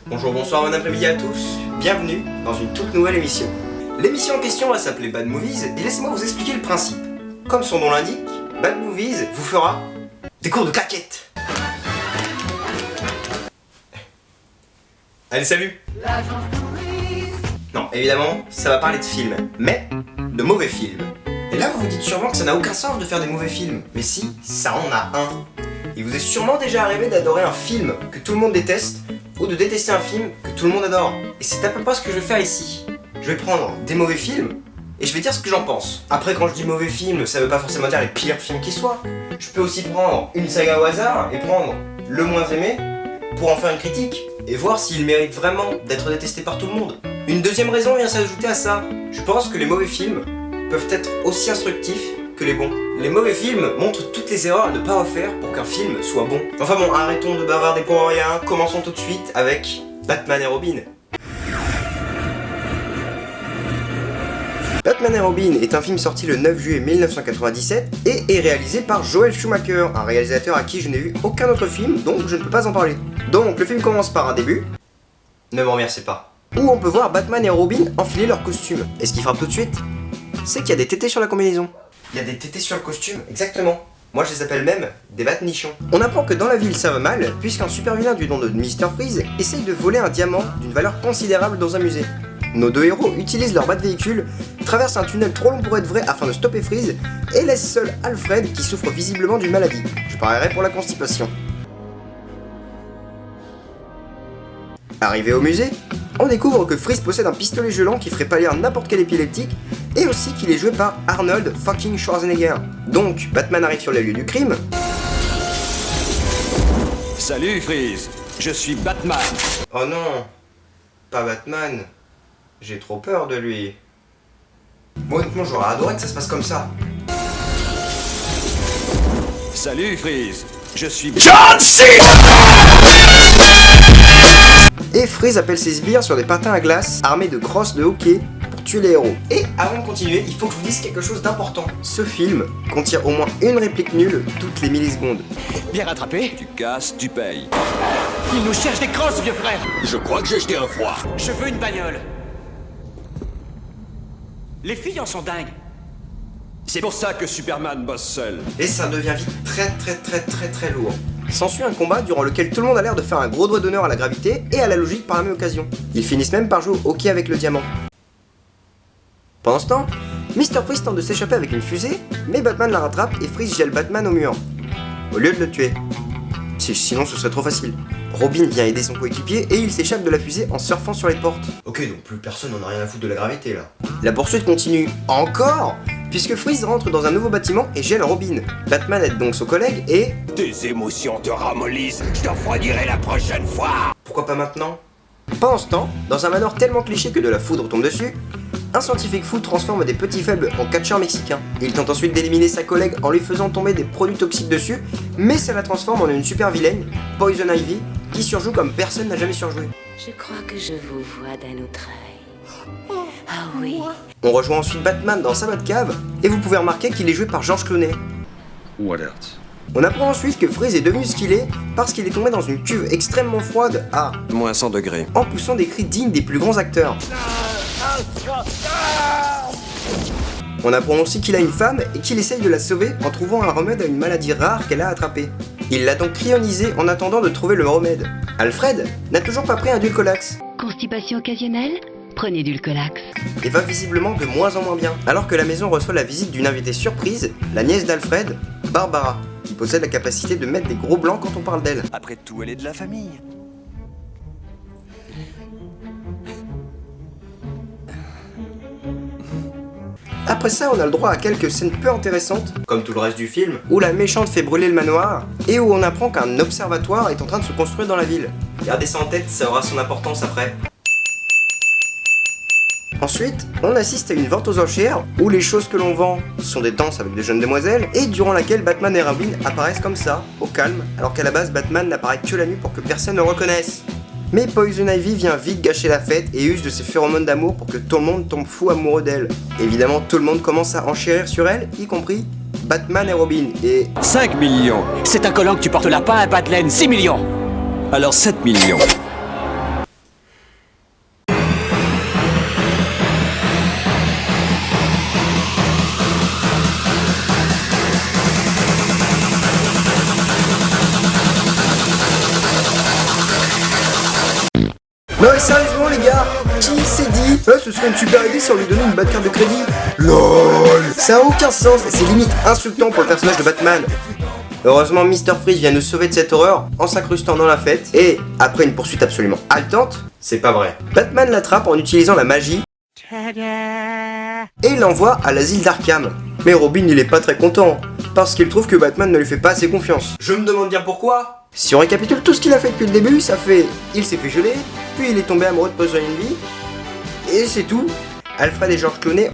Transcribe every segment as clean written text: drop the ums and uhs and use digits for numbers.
Bonjour, bonsoir, bon après-midi à tous. Bienvenue dans une toute nouvelle émission. L'émission en question va s'appeler Bad Movies et laissez-moi vous expliquer le principe. Comme son nom l'indique, Bad Movies vous fera des cours de claquettes. Allez, salut. Non, évidemment, ça va parler de films, mais de mauvais films. Et là, vous vous dites sûrement que ça n'a aucun sens de faire des mauvais films. Mais si, ça en a un. Il vous est sûrement déjà arrivé d'adorer un film que tout le monde déteste, ou de détester un film que tout le monde adore. Et c'est à peu près ce que je vais faire ici. Je vais prendre des mauvais films, et je vais dire ce que j'en pense. Après, quand je dis mauvais film, ça veut pas forcément dire les pires films qui soient. Je peux aussi prendre une saga au hasard, et prendre le moins aimé, pour en faire une critique, et voir s'il mérite vraiment d'être détesté par tout le monde. Une deuxième raison vient s'ajouter à ça. Je pense que les mauvais films peuvent être aussi instructifs que les bons. Les mauvais films montrent toutes les erreurs à ne pas refaire pour qu'un film soit bon. Enfin bon, arrêtons de bavarder pour rien, commençons tout de suite avec Batman et Robin. Batman et Robin est un film sorti le 9 juillet 1997 et est réalisé par Joel Schumacher, un réalisateur à qui je n'ai vu aucun autre film, donc je ne peux pas en parler. Donc le film commence par un début, ne m'en remerciez pas, où on peut voir Batman et Robin enfiler leurs costumes. Et ce qui frappe tout de suite, c'est qu'il y a des tétés sur la combinaison. Il y a des tétés sur le costume, exactement. Moi je les appelle même des bat-nichons. On apprend que dans la ville ça va mal, puisqu'un super vilain du nom de Mr. Freeze essaye de voler un diamant d'une valeur considérable dans un musée. Nos deux héros utilisent leur bat-véhicule, traversent un tunnel trop long pour être vrai afin de stopper Freeze, et laissent seul Alfred qui souffre visiblement d'une maladie. Je parierais pour la constipation. Arrivé au musée, on découvre que Freeze possède un pistolet gelant qui ferait pâlir n'importe quel épileptique, et aussi qu'il est joué par Arnold fucking Schwarzenegger. Donc, Batman arrive sur les lieux du crime. Salut Freeze, je suis Batman. Oh non, pas Batman. J'ai trop peur de lui. Bon, honnêtement, j'aurais adoré que ça se passe comme ça. Salut Freeze, je suis John Cena. Et Freeze appelle ses sbires sur des patins à glace armés de crosses de hockey pour tuer les héros. Et avant de continuer, il faut que je vous dise quelque chose d'important. Ce film contient au moins une réplique nulle toutes les millisecondes. bien rattrapé. Tu casses, tu payes. Il nous cherche des crosses, vieux frère. Je crois que j'ai jeté un froid. Je veux une bagnole. Les filles en sont dingues. C'est pour ça que Superman bosse seul. Et ça devient vite très lourd. S'ensuit un combat durant lequel tout le monde a l'air de faire un gros doigt d'honneur à la gravité et à la logique par la même occasion. Ils finissent même par jouer au hockey avec le diamant. Pendant ce temps, Mr. Freeze tente de s'échapper avec une fusée, mais Batman la rattrape et Freeze gèle Batman au mur. Au lieu de le tuer. Sinon ce serait trop facile. Robin vient aider son coéquipier et il s'échappe de la fusée en surfant sur les portes. Ok, donc plus personne n'en a rien à foutre de la gravité là. La poursuite continue encore, puisque Freeze rentre dans un nouveau bâtiment et gèle Robin. Batman aide donc son collègue et... Tes émotions te ramollissent, je te refroidirai la prochaine fois. Pourquoi pas maintenant? Pendant ce temps, dans un manoir tellement cliché que de la foudre tombe dessus, un scientifique fou transforme des petits faibles en catcheurs mexicains. Il tente ensuite d'éliminer sa collègue en lui faisant tomber des produits toxiques dessus, mais ça la transforme en une super vilaine, Poison Ivy, qui surjoue comme personne n'a jamais surjoué. Je crois que je vous vois d'un autre œil. Ah oui. On rejoint ensuite Batman dans sa Batcave, et vous pouvez remarquer qu'il est joué par Georges Clooney. What else? On apprend ensuite que Freeze est devenu ce qu'il est parce qu'il est tombé dans une cuve extrêmement froide à Moins 100 degrés. en poussant des cris dignes des plus grands acteurs. On apprend aussi qu'il a une femme et qu'il essaye de la sauver en trouvant un remède à une maladie rare qu'elle a attrapée. Il l'a donc cryonisée en attendant de trouver le remède. Alfred n'a toujours pas pris un Dulcolax Constipation occasionnelle? Prenez Dulcolax. et va visiblement de moins en moins bien, alors que la maison reçoit la visite d'une invitée surprise, la nièce d'Alfred, Barbara, qui possède la capacité de mettre des gros blancs quand on parle d'elle. Après tout, elle est de la famille. Après ça, on a le droit à quelques scènes peu intéressantes, comme tout le reste du film, où la méchante fait brûler le manoir, et où on apprend qu'un observatoire est en train de se construire dans la ville. Gardez ça en tête, ça aura son importance après. Ensuite, on assiste à une vente aux enchères, où les choses que l'on vend sont des danses avec de jeunes demoiselles, et durant laquelle Batman et Robin apparaissent comme ça, au calme, alors qu'à la base Batman n'apparaît que la nuit pour que personne ne le reconnaisse. Mais Poison Ivy vient vite gâcher la fête et use de ses phéromones d'amour pour que tout le monde tombe fou amoureux d'elle. Évidemment, tout le monde commence à enchérir sur elle, y compris Batman et Robin, et... 5 millions. C'est un collant que tu portes là, pas un bas de laine. 6 millions. Alors 7 millions. Non mais sérieusement les gars, qui s'est dit ce serait une super idée si on lui donnait une bad carte de crédit? LOL. Ça a aucun sens et c'est limite insultant pour le personnage de Batman. Heureusement, Mr. Freeze vient nous sauver de cette horreur en s'incrustant dans la fête et après une poursuite absolument haletante, c'est pas vrai. Batman l'attrape en utilisant la magie et l'envoie à l'asile d'Arkham. Mais Robin il est pas très content parce qu'il trouve que Batman ne lui fait pas assez confiance. Je me demande bien pourquoi. Si on récapitule tout ce qu'il a fait depuis le début, ça fait il s'est fait geler, puis il est tombé amoureux de Poison Ivy et c'est tout. Alfred et George Clooney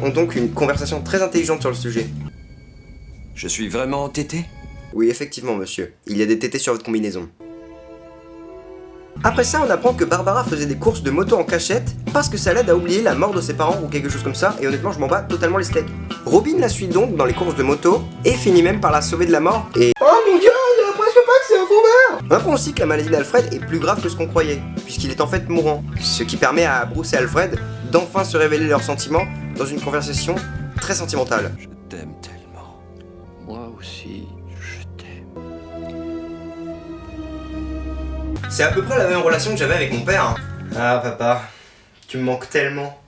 ont donc une conversation très intelligente sur le sujet. Je suis vraiment entêté? Oui, effectivement, monsieur. Il y a des tétés sur votre combinaison. Après ça, on apprend que Barbara faisait des courses de moto en cachette parce que ça l'aide à oublier la mort de ses parents ou quelque chose comme ça, et honnêtement, je m'en bats totalement les steaks. Robin la suit donc dans les courses de moto et finit même par la sauver de la mort et... Oh mon dieu, j'ai l'impression pas que c'est un faux. On apprend aussi que la maladie d'Alfred est plus grave que ce qu'on croyait, puisqu'il est en fait mourant, ce qui permet à Bruce et Alfred d'enfin se révéler leurs sentiments dans une conversation très sentimentale. Je t'aime tellement. Moi aussi, je t'aime. C'est à peu près la même relation que j'avais avec mon père. Hein. Ah papa, tu me manques tellement.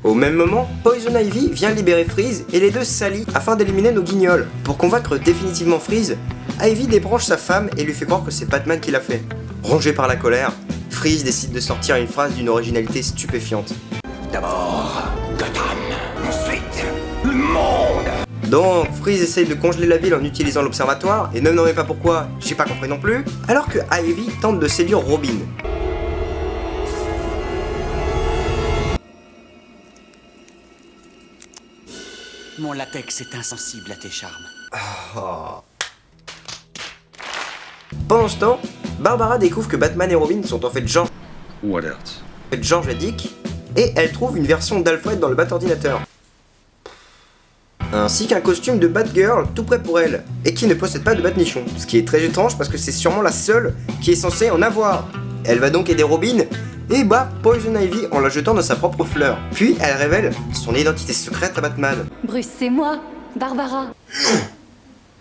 Au même moment, Poison Ivy vient libérer Freeze et les deux s'allient afin d'éliminer nos guignols. Pour convaincre définitivement Freeze, Ivy débranche sa femme et lui fait croire que c'est Batman qui l'a fait. Rongé par la colère, Freeze décide de sortir une phrase d'une originalité stupéfiante. D'abord, Gotham. Ensuite, le monde. Donc, Freeze essaye de congeler la ville en utilisant l'observatoire, et ne me demandez pas pourquoi, j'ai pas compris non plus, alors que Ivy tente de séduire Robin. Mon latex est insensible à tes charmes. Pendant ce temps, Barbara découvre que Batman et Robin sont en fait George et Dick, et elle trouve une version d'Alfred dans le Bat-ordinateur. Ainsi qu'un costume de Batgirl tout prêt pour elle, et qui ne possède pas de Bat-nichon, ce qui est très étrange parce que c'est sûrement la seule qui est censée en avoir. Elle va donc aider Robin et bat Poison Ivy en la jetant dans sa propre fleur. Puis elle révèle son identité secrète à Batman. Bruce, c'est moi, Barbara.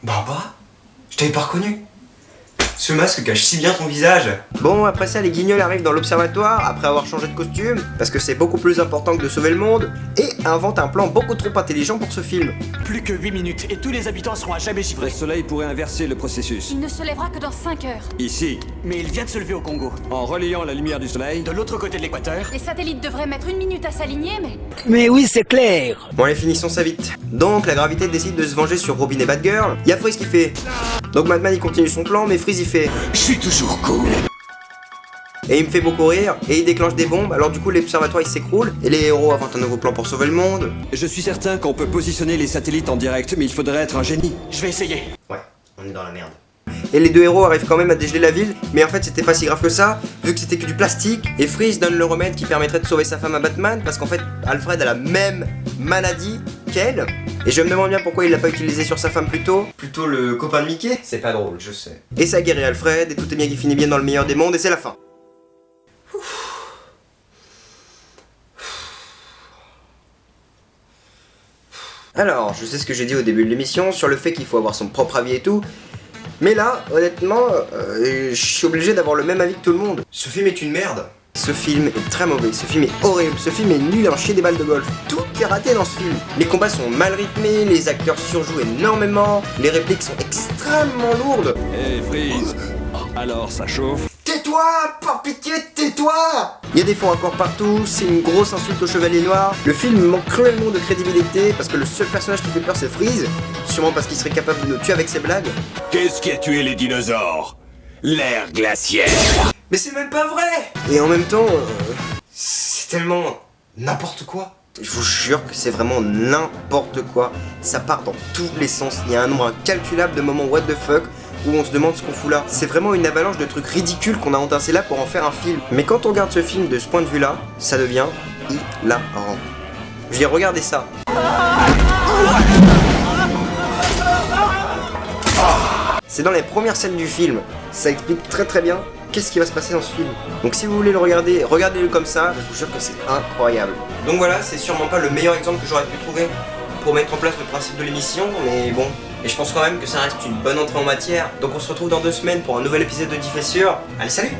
Barbara? Je t'avais pas reconnu. Ce masque cache si bien ton visage. Bon, après ça, les guignols arrivent dans l'observatoire après avoir changé de costume, parce que c'est beaucoup plus important que de sauver le monde, et inventent un plan beaucoup trop intelligent pour ce film. Plus que 8 minutes et tous les habitants seront à jamais Le givrés. soleil pourrait inverser le processus. Il ne se lèvera que dans 5 heures. Ici, Mais il vient de se lever au Congo. en relayant la lumière du soleil, De l'autre côté de l'équateur, Les satellites devraient mettre 1 minute à s'aligner, mais... Mais oui, c'est clair. Bon, allez, finissons ça vite. Donc, la gravité décide de se venger sur Robin et Batgirl. Y'a Freeze qui fait. Donc, Batman il continue son plan, mais Freeze il fait. Je suis toujours cool. Et il me fait beaucoup rire, et il déclenche des bombes, alors du coup l'observatoire il s'écroule, et les héros inventent un nouveau plan pour sauver le monde. je suis certain qu'on peut positionner les satellites en direct, mais il faudrait être un génie. je vais essayer. Ouais, on est dans la merde. Et les deux héros arrivent quand même à dégeler la ville, mais en fait c'était pas si grave que ça, vu que c'était que du plastique, et Freeze donne le remède qui permettrait de sauver sa femme à Batman, parce qu'en fait Alfred a la même maladie qu'elle, et je me demande bien pourquoi il l'a pas utilisé sur sa femme plus tôt. Plutôt le copain de Mickey. C'est pas drôle, je sais. Et ça guérit Alfred, et tout est bien qui finit bien dans le meilleur des mondes, et c'est la fin. Alors, je sais ce que j'ai dit au début de l'émission sur le fait qu'il faut avoir son propre avis et tout, mais là, honnêtement, je suis obligé d'avoir le même avis que tout le monde. Ce film est une merde. Ce film est très mauvais, ce film est horrible, ce film est nul en chier des balles de golf. Tout est raté dans ce film. Les combats sont mal rythmés, les acteurs surjouent énormément, les répliques sont extrêmement lourdes. Hé, Freeze. Alors, ça chauffe. Tais-toi, par pitié, tais-toi! Il y a des faux raccords partout, c'est une grosse insulte au Chevalier Noir. Le film manque cruellement de crédibilité parce que le seul personnage qui fait peur c'est Freeze, sûrement parce qu'il serait capable de nous tuer avec ses blagues. Qu'est-ce qui a tué les dinosaures? L'ère glaciaire. Mais c'est même pas vrai! Et en même temps, c'est tellement n'importe quoi. Je vous jure que c'est vraiment n'importe quoi. Ça part dans tous les sens. Il y a un nombre incalculable de moments what the fuck où on se demande ce qu'on fout là. C'est vraiment une avalanche de trucs ridicules qu'on a entassés là pour en faire un film. Mais quand on regarde ce film de ce point de vue là, ça devient hilarant. Je dis regardez ça. C'est dans les premières scènes du film. Ça explique très bien qu'est-ce qui va se passer dans ce film. Donc si vous voulez le regarder, regardez-le comme ça, je vous jure que c'est incroyable. Donc voilà, c'est sûrement pas le meilleur exemple que j'aurais pu trouver pour mettre en place le principe de l'émission, mais bon. Et je pense quand même que ça reste une bonne entrée en matière. Donc on se retrouve dans 2 semaines pour un nouvel épisode de Diffessure. Allez, salut!